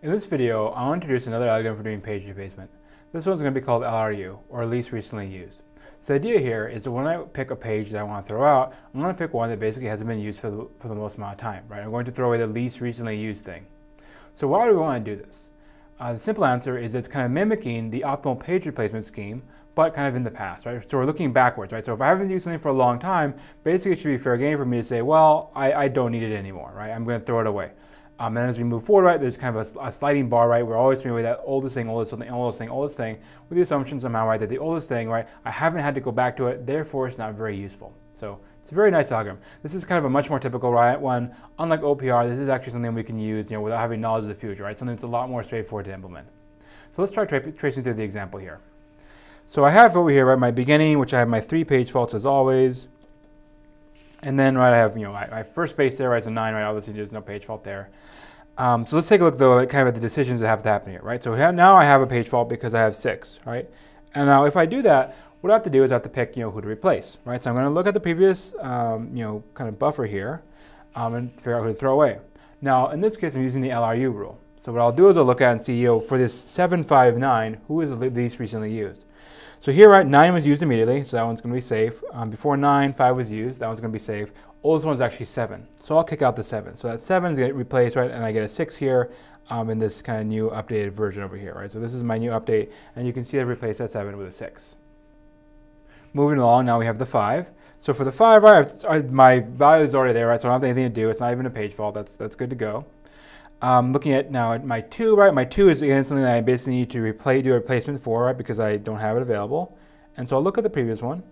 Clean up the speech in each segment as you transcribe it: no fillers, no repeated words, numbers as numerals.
In this video, I'll introduce another algorithm for doing page replacement. This one's going to be called LRU, or least recently used. So the idea here is that when I pick a page that I want to throw out, I'm going to pick one that basically hasn't been used for the most amount of time, right? I'm going to throw away the least recently used thing. So why do we want to do this? The simple answer is it's kind of mimicking the optimal page replacement scheme, but kind of in the past, right? So we're looking backwards, right? So if I haven't used something for a long time, basically it should be fair game for me to say, well, I don't need it anymore, right? I'm going to throw it away. And as we move forward, right, there's kind of a sliding bar, right? We're always throwing away that oldest thing, oldest thing, oldest thing, oldest thing, with the assumption somehow, right, that the oldest thing, right, I haven't had to go back to it, therefore it's not very useful. So it's a very nice algorithm. This is kind of a much more typical one. Unlike OPR, this is actually something we can use, without having knowledge of the future, right? Something that's a lot more straightforward to implement. So let's try tracing through the example here. So I have over here, right, my beginning, which I have my 3 page faults as always. And then, right, I have, my first space there, right, so 9, right, obviously there's no page fault there. So let's take a look, though, at kind of at the decisions that have to happen here, right? So now I have a page fault because I have 6, right? And now if I do that, what I have to do is I have to pick, who to replace, right? So I'm going to look at the previous, kind of buffer here and figure out who to throw away. Now, in this case, I'm using the LRU rule. So what I'll do is I'll look at and see, for this 759, who is the least recently used? So here, right, 9 was used immediately, so that one's going to be safe. Before 9, 5 was used, that one's going to be safe. Oldest one is actually 7, so I'll kick out the 7. So that 7 is going to get replaced, right, and I get a 6 here in this kind of new updated version over here, right? So this is my new update, and you can see I replaced that 7 with a 6. Moving along, now we have the 5. So for the 5, right, my value is already there, right, so I don't have anything to do. It's not even a page fault. That's good to go. Looking at now at my 2, right? My 2 is again something that I basically need to do a replacement for, right? Because I don't have it available. And so I'll look at the previous one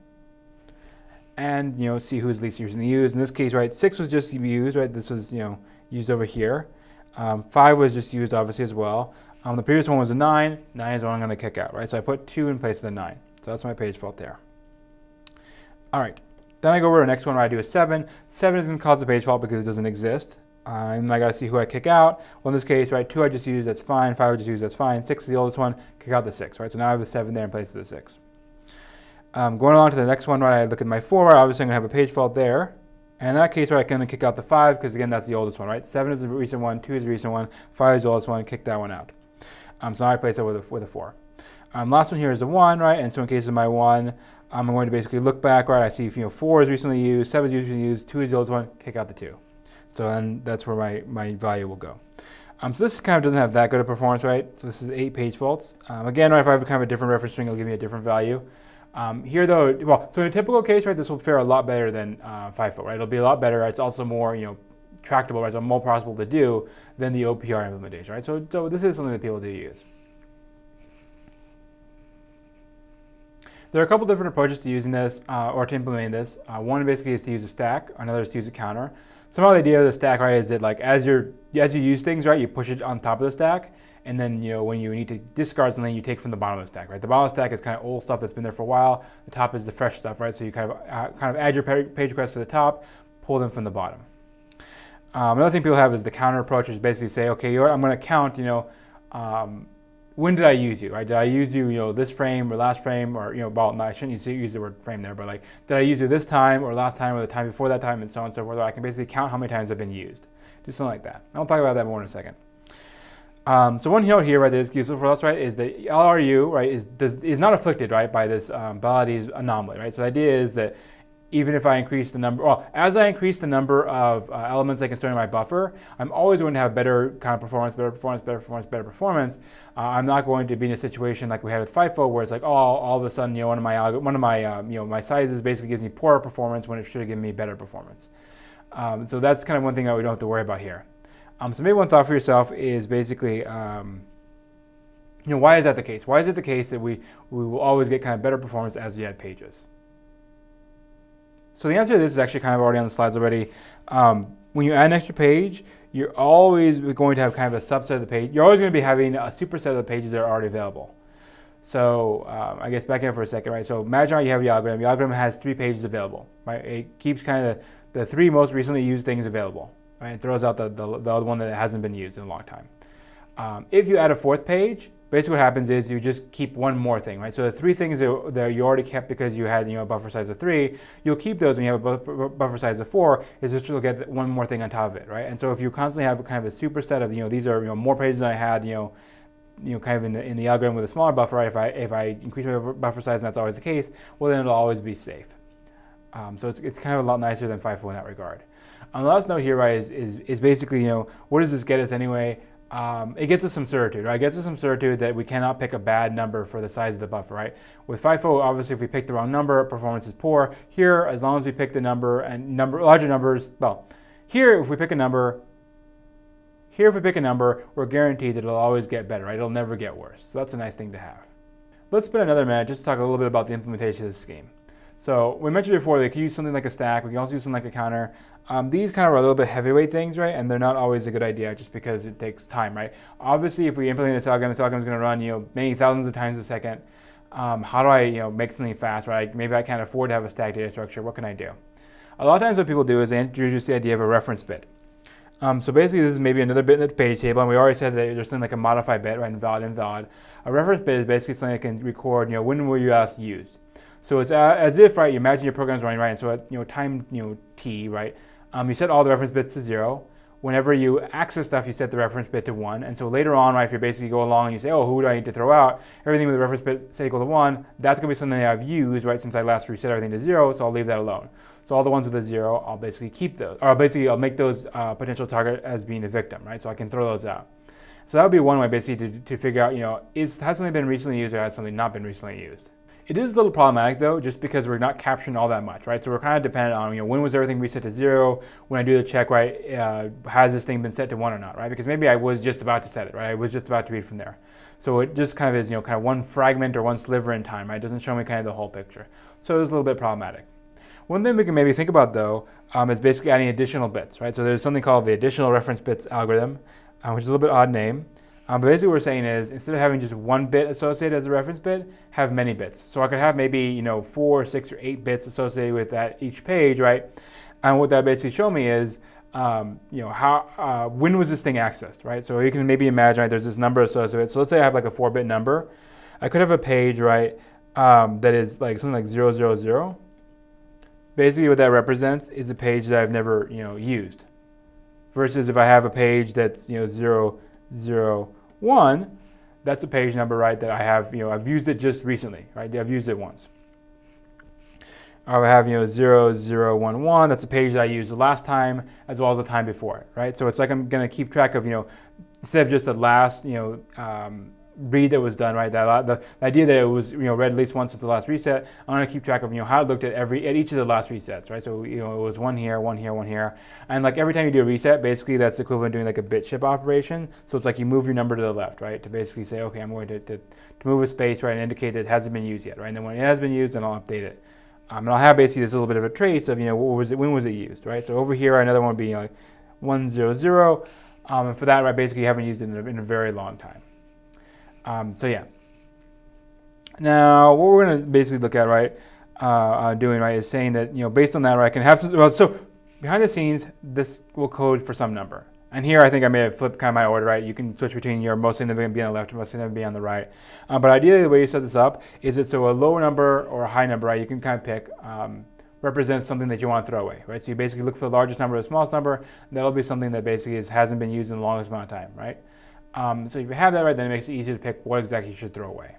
and see who's least recently used. In this case, right, 6 was just used, right? This was used over here. 5 was just used obviously as well. The previous one was a 9. 9 is what I'm going to kick out, right? So I put 2 in place of the 9. So that's my page fault there. All right. Then I go over to the next one where I do a 7. 7 is going to cause a page fault because it doesn't exist. And I got to see who I kick out. Well, in this case, right, 2 I just used, that's fine. 5 I just used, that's fine. 6 is the oldest one, kick out the 6, right? So now I have the 7 there in place of the 6. Going along to the next one, right, I look at my 4, right, obviously I'm going to have a page fault there. And in that case, right, I'm going to kick out the 5 because, again, that's the oldest one, right? 7 is the recent one, 2 is the recent one, 5 is the oldest one, kick that one out. So now I replace it with a 4. Last one here is a 1, right? And so in case of my 1, I'm going to basically look back, right? I see 4 is recently used, 7 is recently used, 2 is the oldest one, kick out the 2. So then that's where my value will go. So this kind of doesn't have that good a performance, right? So this is 8 page faults. Again, right, if I have kind of a different reference string, it'll give me a different value. Here though, well, so in a typical case, right, this will fare a lot better than 5 fault, right? It'll be a lot better. Right? It's also more, tractable, right? So more possible to do than the OPR implementation, right? So this is something that people do use. There are a couple different approaches to using this or to implementing this. One basically is to use a stack. Another is to use a counter. Somehow the idea of the stack, right, is that like as you use things, right, you push it on top of the stack, and then when you need to discard something, you take from the bottom of the stack, right? The bottom of the stack is kind of old stuff that's been there for a while. The top is the fresh stuff, right? So you kind of add your page requests to the top, pull them from the bottom. Another thing people have is the counter approach, which is basically say, okay, I'm going to count, when did I use you, right? Did I use you, this frame or last frame or, well, no, I shouldn't use the word frame there, but like, did I use you this time or last time or the time before that time and so on and so forth. I can basically count how many times I've been used. Do something like that. I'll talk about that more in a second. So one note here, right, that is useful for us, right, is that LRU, right, is not afflicted, right, by this Baladi's anomaly, right? So the idea is that even if I increase the number, well, as I increase the number of elements I can store in my buffer, I'm always going to have better kind of performance, better performance, better performance, better performance. I'm not going to be in a situation like we had with FIFO, where it's like, oh, all of a sudden, one of my my sizes basically gives me poorer performance when it should have given me better performance. So that's kind of one thing that we don't have to worry about here. So maybe one thought for yourself is basically, why is that the case? Why is it the case that we will always get kind of better performance as we add pages? So the answer to this is actually kind of already on the slides already. When you add an extra page, you're always going to have kind of a subset of the page. You're always going to be having a superset of the pages that are already available. So I guess back in for a second, right? So imagine you have your algorithm. Your algorithm has 3 pages available, right? It keeps kind of the 3 most recently used things available, right? It throws out the other one that hasn't been used in a long time. If you add a 4th page, basically what happens is you just keep one more thing, right? So the 3 things that you already kept because you had a buffer size of 3, you'll keep those when you have a buffer size of 4. Is just you'll get one more thing on top of it, right? And so if you constantly have kind of a superset of these are more pages than I had kind of in the algorithm with a smaller buffer, right? If I increase my buffer size and that's always the case, well then it'll always be safe. So it's kind of a lot nicer than FIFO in that regard. The last note here, right, is basically, what does this get us anyway? It gets us some certitude, right? It gets us some certitude that we cannot pick a bad number for the size of the buffer, right? With FIFO, obviously, if we pick the wrong number, performance is poor. Here, as long as we pick the number and larger numbers, well, here, if we pick a number, we're guaranteed that it'll always get better, right? It'll never get worse. So that's a nice thing to have. Let's spend another minute just to talk a little bit about the implementation of this scheme. So we mentioned before, we can use something like a stack. We can also use something like a counter. These kind of are a little bit heavyweight things, right? And they're not always a good idea just because it takes time, right? Obviously, if we implement this algorithm is going to run, many thousands of times a second. How do I, make something fast, right? Maybe I can't afford to have a stack data structure. What can I do? A lot of times what people do is they introduce the idea of a reference bit. So basically, this is maybe another bit in the page table, and we already said that there's something like a modify bit, right? Invalid. A reference bit is basically something that can record, when were you last used. So it's as if, right, you imagine your program's running, right, and so at, time, t, right, you set all the reference bits to 0. Whenever you access stuff, you set the reference bit to 1. And so later on, right, if you basically go along and you say, oh, who do I need to throw out? Everything with the reference bit set equal to 1, that's going to be something that I've used, right, since I last reset everything to 0, so I'll leave that alone. So all the ones with a 0, I'll basically keep those, or basically I'll make those potential target as being the victim, right, so I can throw those out. So that would be one way basically to figure out, has something been recently used or has something not been recently used. It is a little problematic though, just because we're not capturing all that much, right? So we're kind of dependent on, when was everything reset to 0? When I do the check, right, has this thing been set to 1 or not, right? Because maybe I was just about to set it, right? I was just about to read from there. So it just kind of is, kind of one fragment or one sliver in time, right? It doesn't show me kind of the whole picture. So it's a little bit problematic. One thing we can maybe think about though is basically adding additional bits, right? So there's something called the additional reference bits algorithm, which is a little bit odd name. But basically what we're saying is, instead of having just one bit associated as a reference bit, have many bits. So I could have maybe 4, 6, or 8 bits associated with that each page, right? And what that basically show me is, when was this thing accessed, right? So you can maybe imagine, right, there's this number associated with it. So let's say I have like a 4-bit number. I could have a page, right, that is like something like 000. Basically what that represents is a page that I've never, used. Versus if I have a page that's, 001, that's a page number, right, that I have, I've used it just recently, right? I've used it once. Or I have, 0011, that's a page that I used the last time as well as the time before it, right? So it's like I'm going to keep track of, instead of just the last, read that was done, right? The idea that it was read at least once since the last reset. I'm going to keep track of how it looked at each of the last resets, right? So it was one here, and like every time you do a reset, basically that's equivalent to doing like a bit ship operation. So it's like you move your number to the left, right? To basically say, okay, I'm going to move a space, right, and indicate that it hasn't been used yet, right? And then when it has been used, then I'll update it. And I'll have basically this little bit of a trace of when was it used, right? So over here, another one would be like 100, and for that, right, basically you haven't used it in a very long time. So yeah. Now, what we're going to basically look at, right, doing, right, is saying that, based on that, right, I can have some, well, so behind the scenes, this will code for some number. And here, I think I may have flipped kind of my order, right? You can switch between your most significant be on the left, most significant be on the right. But ideally, the way you set this up is that so a low number or a high number, right, you can kind of pick, represents something that you want to throw away, right? So you basically look for the largest number or the smallest number. That'll be something that basically hasn't been used in the longest amount of time, right? So if you have that right, then it makes it easier to pick what exactly you should throw away.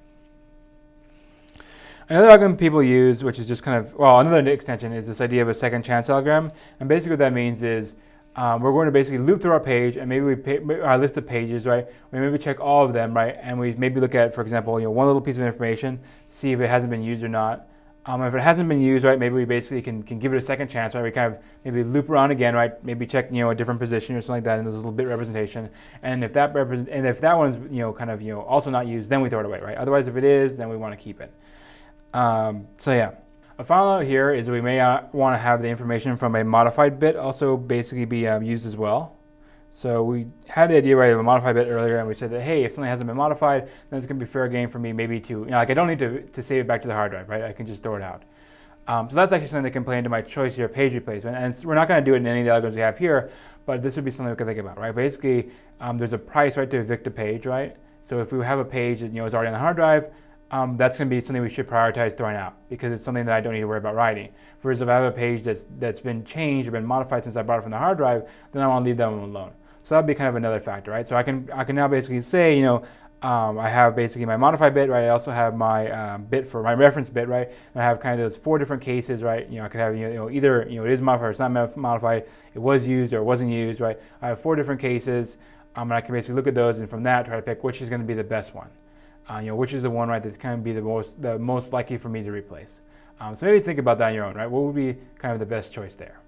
Another algorithm people use, which is just kind of, well, another extension is this idea of a second chance algorithm. And basically what that means is we're going to basically loop through our page and maybe we pick our list of pages, right? We maybe check all of them, right? And we maybe look at, for example, one little piece of information, see if it hasn't been used or not. If it hasn't been used, right, maybe we basically can give it a second chance, right? We kind of maybe loop around again, right? Maybe check, a different position or something like that, and there's a little bit representation. And if that one's, kind of, also not used, then we throw it away, right? Otherwise, if it is, then we want to keep it. So yeah. A final note here is that we may want to have the information from a modified bit also basically be used as well. So we had the idea, right, of a modified bit earlier, and we said that, hey, if something hasn't been modified, then it's going to be fair game for me maybe to, like I don't need to save it back to the hard drive, right? I can just throw it out. So that's actually something that can play into my choice here, page replacement. And we're not going to do it in any of the algorithms we have here, but this would be something we could think about, right? Basically, there's a price, right, to evict a page, right? So if we have a page that is already on the hard drive, that's going to be something we should prioritize throwing out because it's something that I don't need to worry about writing. Whereas if I have a page that's been changed or been modified since I brought it from the hard drive, then I want to leave that one alone. So that'd be kind of another factor, right? So I can now basically say, I have basically my modified bit, right? I also have my bit for my reference bit, right? And I have kind of those 4 different cases, right? I could have either it is modified or it's not modified, it was used or it wasn't used, right? I have 4 different cases, and I can basically look at those and from that try to pick which is going to be the best one. Which is the one, right, that's kind of be the most likely for me to replace. So maybe think about that on your own, right? What would be kind of the best choice there?